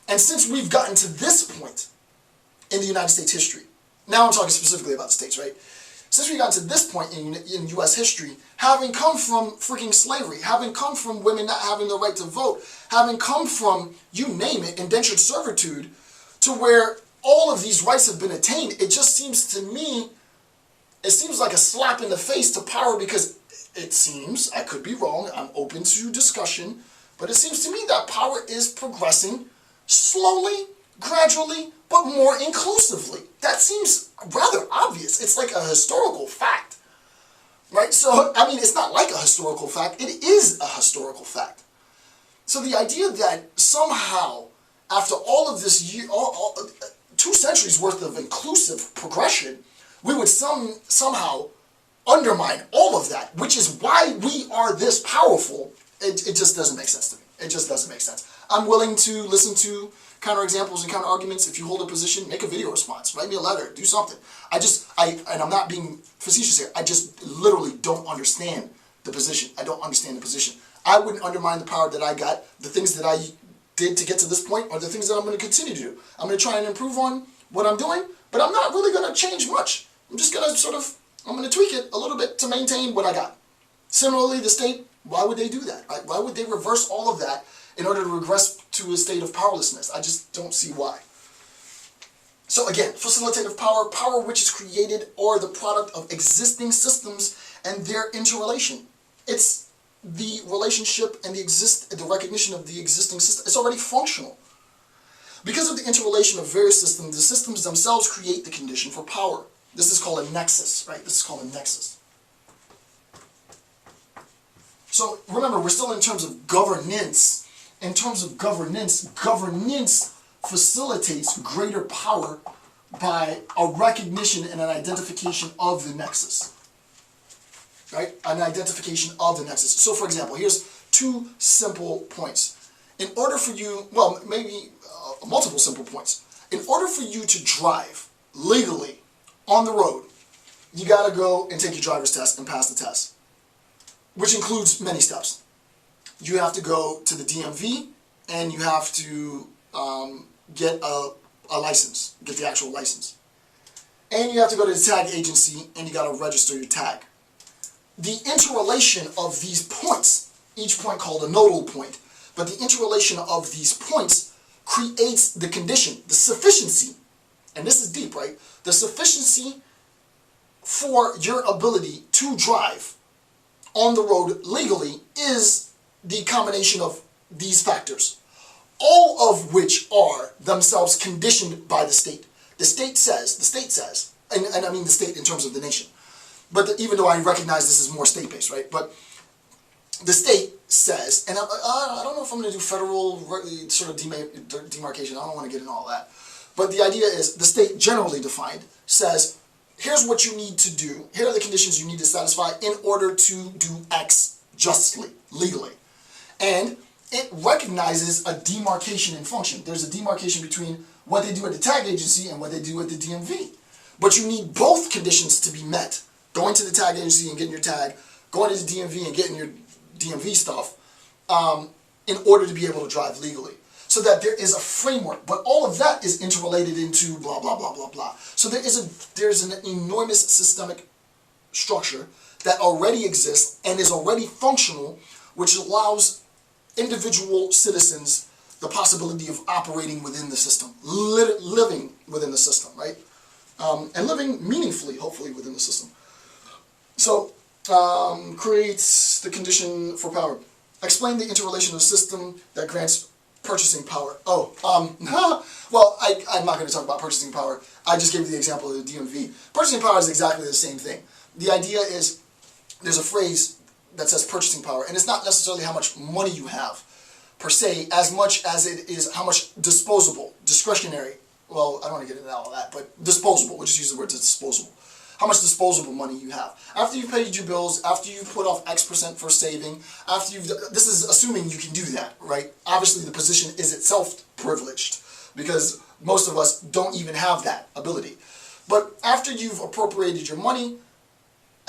And since we've gotten to this point in the United States history, now I'm talking specifically about the States, right? Since we've gotten to this point in U.S. history, having come from freaking slavery, having come from women not having the right to vote, having come from, you name it, indentured servitude, to where all of these rights have been attained, it just seems to me, it seems like a slap in the face to power, because it seems, I could be wrong, I'm open to discussion, but it seems to me that power is progressing slowly, gradually, but more inclusively. That seems rather obvious. It's like a historical fact, right? So, I mean, it's not like a historical fact. It is a historical fact. So the idea that somehow, after all of this year, 2 centuries worth of inclusive progression, we would somehow undermine all of that, which is why we are this powerful, it just doesn't make sense to me. It just doesn't make sense. I'm willing to listen to counterexamples and counterarguments. If you hold a position, make a video response, write me a letter, do something. And I'm not being facetious here, I just literally don't understand the position. I don't understand the position. I wouldn't undermine the power that I got. The things that I did to get to this point are the things that I'm going to continue to do. I'm going to try and improve on what I'm doing, but I'm not really going to change much. I'm just going to I'm going to tweak it a little bit to maintain what I got. Similarly, the state, why would they do that? Right? Why would they reverse all of that in order to regress to a state of powerlessness? I just don't see why. So again, facilitative power, power which is created or the product of existing systems and their interrelation. It's the relationship and the recognition of the existing system. It's already functional. Because of the interrelation of various systems, the systems themselves create the condition for power. This is called a nexus, right? This is called a nexus. So remember, we're still in terms of governance. In terms of governance, governance facilitates greater power by a recognition and an identification of the nexus. Right? An identification of the nexus. So for example, here's 2 simple points. In order for you, well, maybe multiple simple points. In order for you to drive legally on the road, you gotta go and take your driver's test and pass the test, which includes many steps. You have to go to the DMV and you have to get a license, get the actual license. And you have to go to the tag agency and you gotta register your tag. The interrelation of these points, each point called a nodal point, but the interrelation of these points creates the condition, the sufficiency, and this is deep, right? The sufficiency for your ability to drive on the road legally is the combination of these factors, all of which are themselves conditioned by the state. The state says, and I mean the state in terms of the nation, but even though I recognize this is more state-based, right? But the state says, and I don't know if I'm going to do federal sort of demarcation, I don't want to get into all that, but the idea is the state generally defined says, here's what you need to do, here are the conditions you need to satisfy in order to do X justly, legally. And it recognizes a demarcation in function. There's a demarcation between what they do at the tag agency and what they do at the DMV. But you need both conditions to be met. Going to the tag agency and getting your tag, going to the DMV and getting your DMV stuff, in order to be able to drive legally. So that there is a framework, but all of that is interrelated into blah, blah, blah, blah, blah. So there's an enormous systemic structure that already exists and is already functional, which allows individual citizens the possibility of operating within the system, living within the system, right? And living meaningfully, hopefully, within the system. So, creates the condition for power. Explain the interrelation of the system that grants purchasing power. Oh, well, I'm not going to talk about purchasing power. I just gave you the example of the DMV. Purchasing power is exactly the same thing. The idea is, there's a phrase that says purchasing power, and it's not necessarily how much money you have, per se, as much as it is how much disposable, discretionary, well, I don't want to get into all of that, but disposable, we'll just use the word disposable. How much disposable money you have. After you've paid your bills, after you've put off X% for saving, after you've, this is assuming you can do that, right? Obviously the position is itself privileged, because most of us don't even have that ability. But after you've appropriated your money,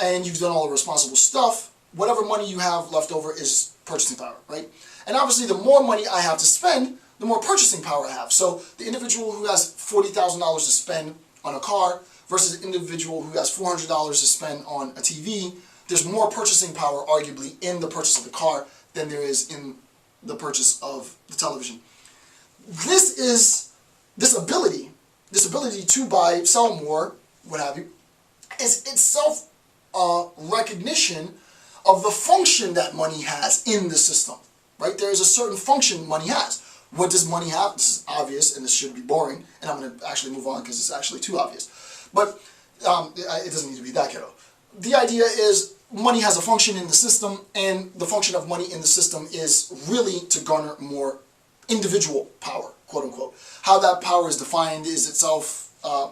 and you've done all the responsible stuff, whatever money you have left over is purchasing power, right? And obviously the more money I have to spend, the more purchasing power I have. So the individual who has $40,000 to spend on a car versus an individual who has $400 to spend on a TV, there's more purchasing power, arguably, in the purchase of the car than there is in the purchase of the television. This ability to buy, sell more, what have you, is itself a recognition of the function that money has in the system, right? There is a certain function money has. What does money have? This is obvious, and this should be boring, and I'm going to actually move on because it's actually too obvious. But it doesn't need to be that ghetto. The idea is money has a function in the system, and the function of money in the system is really to garner more individual power, quote unquote. How that power is defined is itself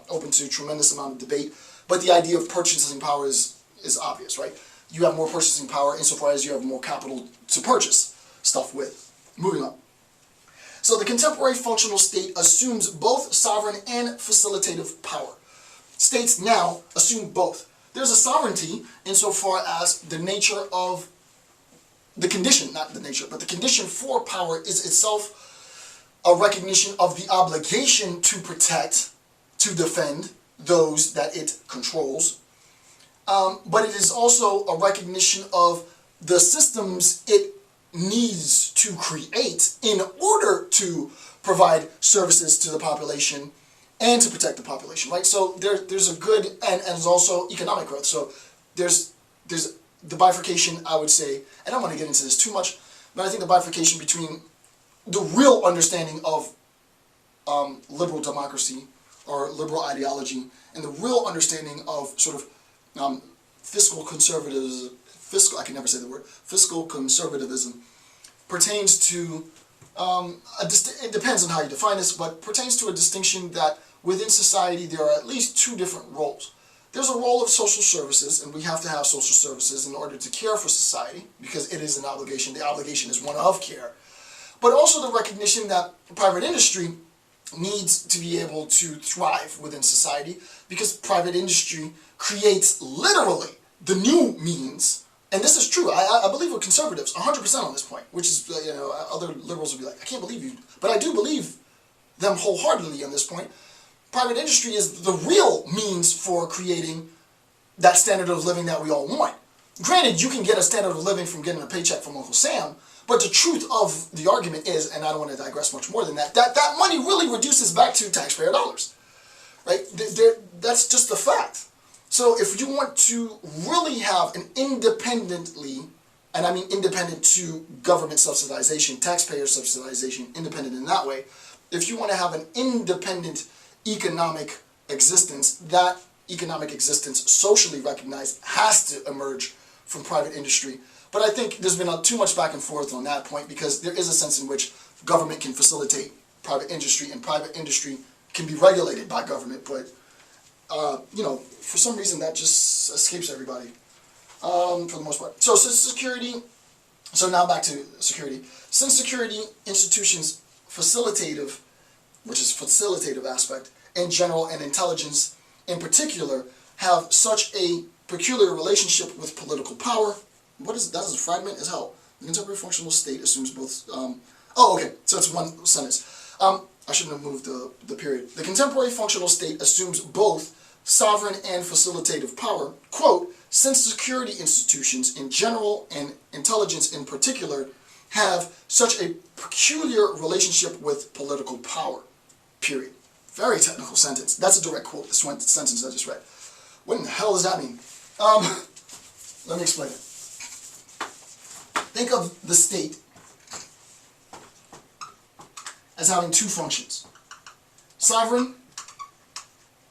open to a tremendous amount of debate, but the idea of purchasing power is obvious, right? You have more purchasing power insofar as you have more capital to purchase stuff with. Moving on. So the contemporary functional state assumes both sovereign and facilitative power. States now assume both. There's a sovereignty insofar as the nature of the condition, not the nature, but the condition for power is itself a recognition of the obligation to protect, to defend those that it controls. But it is also a recognition of the systems it needs to create in order to provide services to the population and to protect the population, right? So there's a good, and there's also economic growth. So there's the bifurcation, I would say, and I don't want to get into this too much, but I think the bifurcation between the real understanding of liberal democracy or liberal ideology and the real understanding of sort of fiscal conservatism, fiscal conservatism pertains to, it depends on how you define this, but pertains to a distinction that within society there are at least two different roles. There's a role of social services, and we have to have social services in order to care for society, because it is an obligation. The obligation is one of care. But also the recognition that private industry needs to be able to thrive within society, because private industry creates literally the new means. And this is true. I believe with conservatives 100% on this point, which is, other liberals will be like, I can't believe you. But I do believe them wholeheartedly on this point. Private industry is the real means for creating that standard of living that we all want. Granted, you can get a standard of living from getting a paycheck from Uncle Sam, but the truth of the argument is, and I don't want to digress much more than that, that money really reduces back to taxpayer dollars, right? That's just a fact. So if you want to really have an independently, and I mean independent to government subsidization, taxpayer subsidization, independent in that way, if you want to have an independent economic existence, that economic existence socially recognized has to emerge from private industry. But I think there's been too much back and forth on that point, because there is a sense in which government can facilitate private industry and private industry can be regulated by government, but for some reason that just escapes everybody for the most part. So now back to security. Since security institutions facilitative, which is facilitative aspect, in general, and intelligence in particular, have such a peculiar relationship with political power. That is a fragment as hell. The contemporary functional state assumes both, so it's one sentence. I shouldn't have moved the period. The contemporary functional state assumes both sovereign and facilitative power, quote, since security institutions in general and intelligence in particular have such a peculiar relationship with political power, period. Very technical sentence. That's a direct quote, this one sentence I just read. What in the hell does that mean? Let me explain it. Think of the state as having two functions: sovereign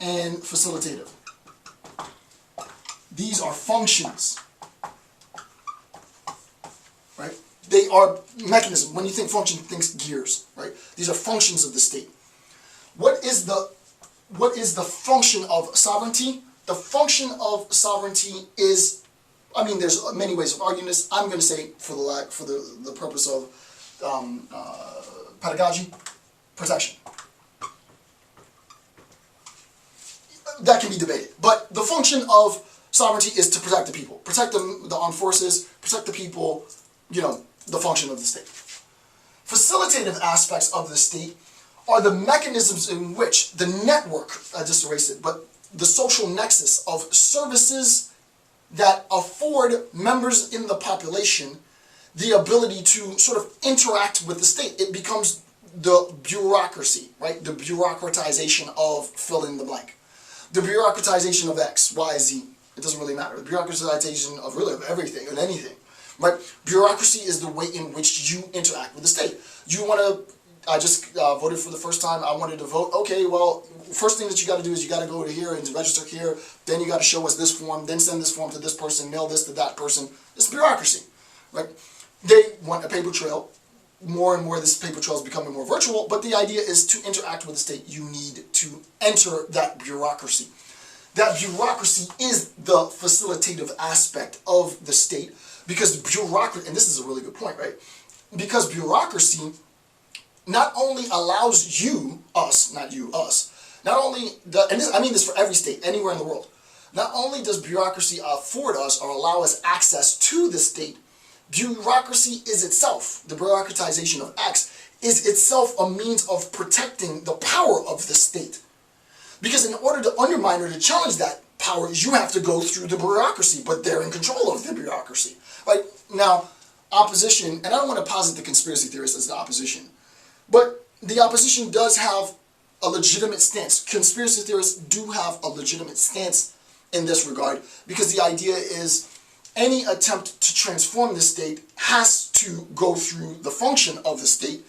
and facilitative. These are functions, right? They are mechanisms. When you think function, think gears, right? These are functions of the state. What is the function of sovereignty? The function of sovereignty is, there's many ways of arguing this. I'm going to say, for the purpose of pedagogy, protection. That can be debated, but the function of sovereignty is to protect the people, protect the armed forces, protect the people. The function of the state. Facilitative aspects of the state are the mechanisms in which the network, I just erased it, but the social nexus of services that afford members in the population the ability to sort of interact with the state. It becomes the bureaucracy, right? The bureaucratization of fill in the blank. The bureaucratization of X, Y, Z. It doesn't really matter. The bureaucratization of really of everything and anything, right? Bureaucracy is the way in which you interact with the state. You want to, I just voted for the first time. I wanted to vote. Okay, well, first thing that you got to do is you got to go to here and register here. Then you got to show us this form. Then send this form to this person. Mail this to that person. It's bureaucracy, right? They want a paper trail. More and more, this paper trail is becoming more virtual. But the idea is to interact with the state. You need to enter that bureaucracy. That bureaucracy is the facilitative aspect of the state, because bureaucracy, and this is a really good point, right? Because bureaucracy not only allows you, us, not you, us, not only, and this, I mean this for every state, anywhere in the world, not only does bureaucracy afford us or allow us access to the state, bureaucracy is itself, the bureaucratization of X, is itself a means of protecting the power of the state. Because in order to undermine or to challenge that power, you have to go through the bureaucracy, but they're in control of the bureaucracy. Right? Now, opposition, and I don't want to posit the conspiracy theorists as the opposition, but the opposition does have a legitimate stance. Conspiracy theorists do have a legitimate stance in this regard, because the idea is any attempt to transform the state has to go through the function of the state,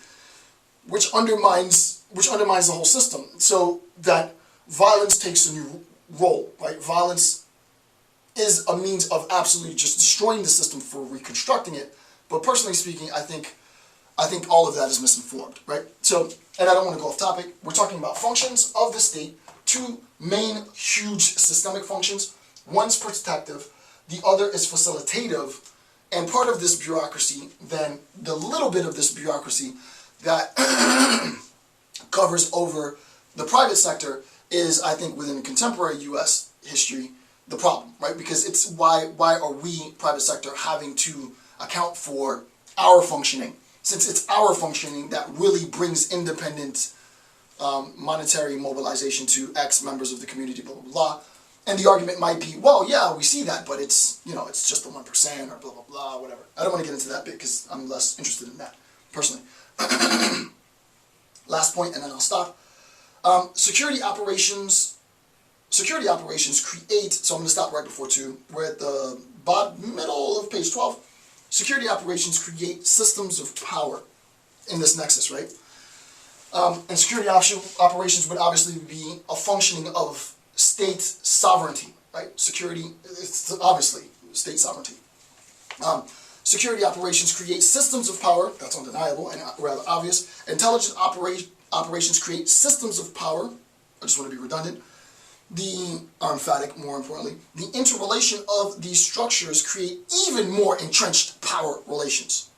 which undermines the whole system, so that violence takes a new role, right? Violence is a means of absolutely just destroying the system for reconstructing it. But personally speaking, I think all of that is misinformed, right? So, and I don't want to go off topic. We're talking about functions of the state, two main huge systemic functions. One's protective, the other is facilitative. And part of this bureaucracy, then the little bit of this bureaucracy that covers over the private sector is, I think, within contemporary U.S. history, the problem, right? Because it's why are we, private sector, having to account for our functioning? Since it's our functioning that really brings independent monetary mobilization to X members of the community, blah, blah, blah. And the argument might be, well, yeah, we see that, but it's, you know, it's just the 1% or blah, blah, blah, whatever. I don't want to get into that bit because I'm less interested in that, personally. Last point, and then I'll stop. Security operations create, so I'm going to stop right before 2. We're at the middle of page 12. Security operations create systems of power in this nexus, right? And security operations would obviously be a functioning of state sovereignty, right? Security, it's obviously state sovereignty. Security operations create systems of power, that's undeniable and rather obvious. Intelligence operations create systems of power, I just want to be redundant, or emphatic, more importantly. The interrelation of these structures create even more entrenched power relations.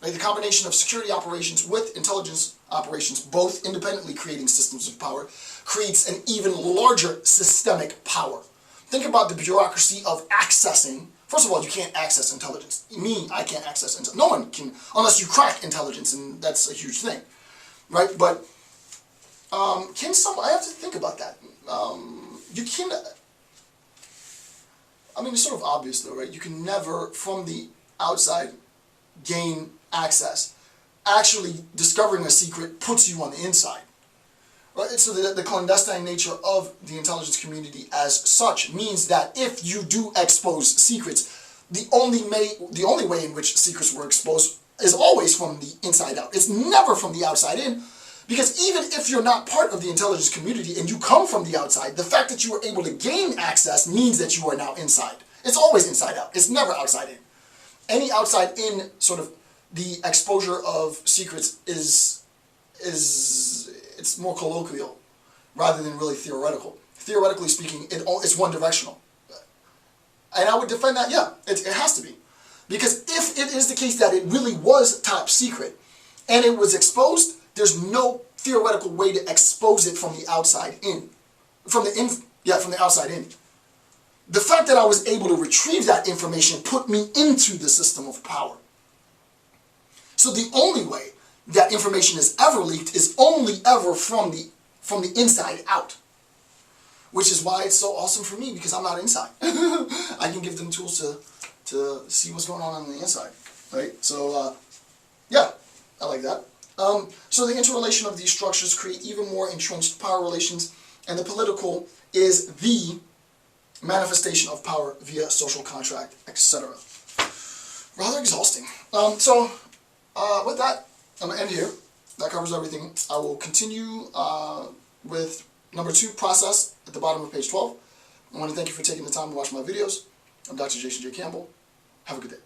Right? The combination of security operations with intelligence operations, both independently creating systems of power, creates an even larger systemic power. Think about the bureaucracy of accessing. First of all, you can't access intelligence. I can't access intelligence. No one can, unless you crack intelligence, and that's a huge thing. Right? But I have to think about that. You can, I mean, it's sort of obvious though, right? You can never, from the outside, gain access. Actually, discovering a secret puts you on the inside. Right? So the clandestine nature of the intelligence community as such means that if you do expose secrets, the only way in which secrets were exposed is always from the inside out. It's never from the outside in. Because even if you're not part of the intelligence community and you come from the outside, the fact that you were able to gain access means that you are now inside. It's always inside out. It's never outside in. Any outside in sort of the exposure of secrets is it's more colloquial rather than really theoretical. Theoretically speaking, it's one directional. And I would defend that, yeah, it has to be. Because if it is the case that it really was top secret and it was exposed, there's no theoretical way to expose it from the outside in. From the outside in. The fact that I was able to retrieve that information put me into the system of power. So the only way that information is ever leaked is only ever from the inside out. Which is why it's so awesome for me, because I'm not inside. I can give them tools to see what's going on the inside, right? So, yeah, I like that. So the interrelation of these structures create even more entrenched power relations, and the political is the manifestation of power via social contract, etc. Rather exhausting. With that, I'm going to end here. That covers everything. I will continue with number 2, process, at the bottom of page 12. I want to thank you for taking the time to watch my videos. I'm Dr. Jason J. Campbell. Have a good day.